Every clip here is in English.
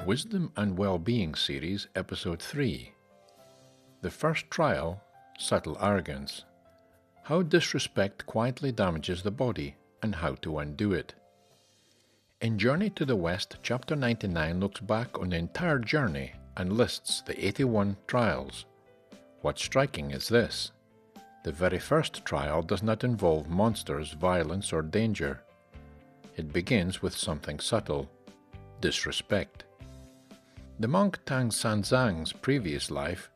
Wisdom and Wellbeing Series, Episode 3. The First Trial, Subtle Arrogance. How disrespect quietly damages the body, and how to undo it. In Journey to the West, Chapter 99 looks back on the entire journey and lists the 81 trials. What's striking is this. The very first trial does not involve monsters, violence, or danger. It begins with something subtle: disrespect. The monk Tang Sanzang's previous life,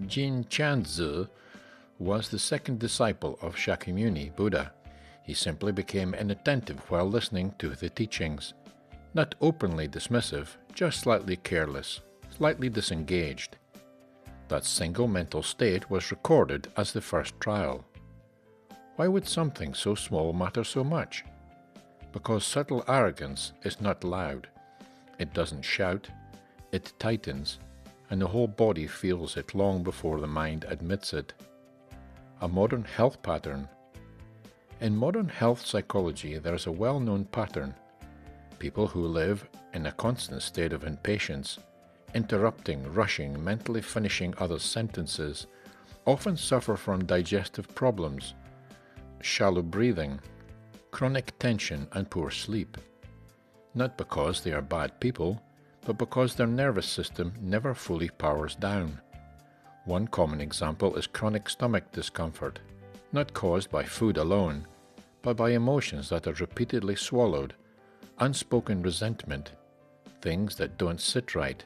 Jin Chanzi, was the second disciple of Shakyamuni Buddha. He simply became inattentive while listening to the teachings. Not openly dismissive, just slightly careless, slightly disengaged. That single mental state was recorded as the first trial. Why would something so small matter so much? Because subtle arrogance is not loud. It doesn't shout. It tightens, and the whole body feels it long before the mind admits it. A modern health pattern. In modern health psychology, there is a well-known pattern. People who live in a constant state of impatience, interrupting, rushing, mentally finishing others' sentences, often suffer from digestive problems, shallow breathing, chronic tension, and poor sleep. Not because they are bad people, but because their nervous system never fully powers down. One common example is chronic stomach discomfort, not caused by food alone, but by emotions that are repeatedly swallowed, unspoken resentment, things that don't sit right,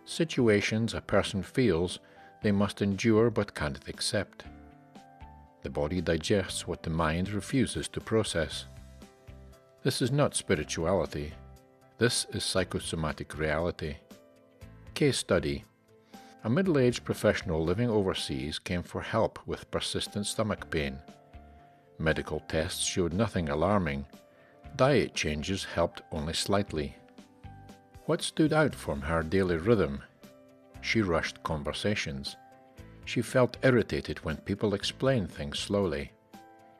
situations a person feels they must endure but can't accept. The body digests what the mind refuses to process. This is not spirituality. This is psychosomatic reality. Case study. A middle-aged professional living overseas came for help with persistent stomach pain. Medical tests showed nothing alarming. Diet changes helped only slightly. What stood out from her daily rhythm? She rushed conversations. She felt irritated when people explained things slowly.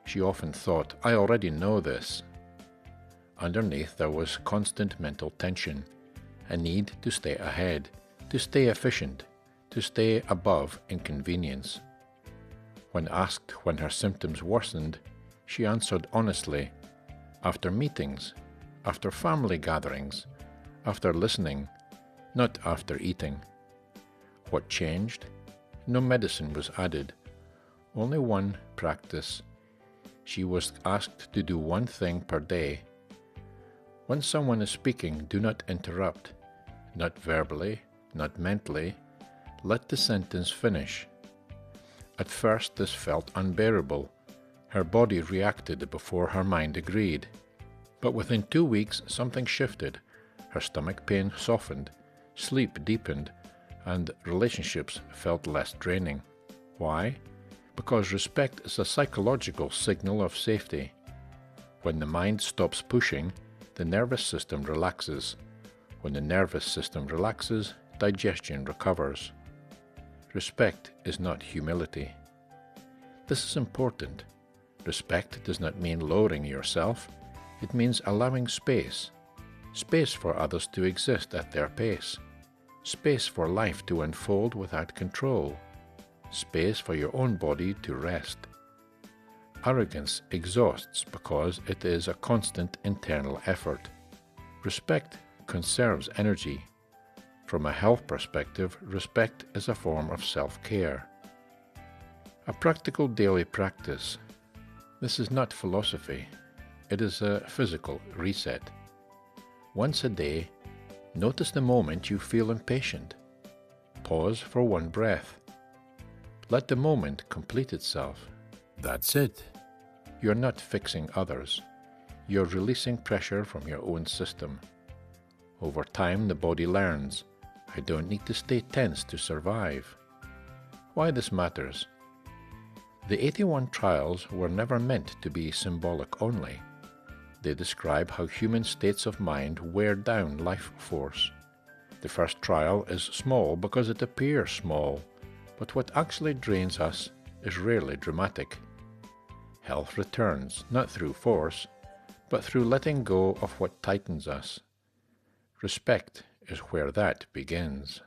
She often thought, "I already know this." Underneath there was constant mental tension, a need to stay ahead, to stay efficient, to stay above inconvenience. When asked when her symptoms worsened, she answered honestly, after meetings, after family gatherings, after listening, not after eating. What changed? No medicine was added, only one practice. She was asked to do one thing per day. When someone is speaking, do not interrupt, not verbally, not mentally. Let the sentence finish. At first this felt unbearable. Her body reacted before her mind agreed. But within 2 weeks something shifted. Her stomach pain softened, sleep deepened, and relationships felt less draining. Why? Because respect is a psychological signal of safety. When the mind stops pushing, the nervous system relaxes. When the nervous system relaxes, digestion recovers. Respect is not humility. This is important. Respect does not mean lowering yourself. It means allowing space. Space for others to exist at their pace. Space for life to unfold without control. Space for your own body to rest. Arrogance exhausts because it is a constant internal effort. Respect conserves energy. From a health perspective, respect is a form of self-care. A practical daily practice. This is not philosophy. It is a physical reset. Once a day, notice the moment you feel impatient. Pause for one breath. Let the moment complete itself. That's it. You're not fixing others. You're releasing pressure from your own system. Over time, the body learns, I don't need to stay tense to survive. Why this matters? The 81 trials were never meant to be symbolic only. They describe how human states of mind wear down life force. The first trial is small because it appears small, but what actually drains us is rarely dramatic. Health returns, not through force, but through letting go of what tightens us. Respect is where that begins.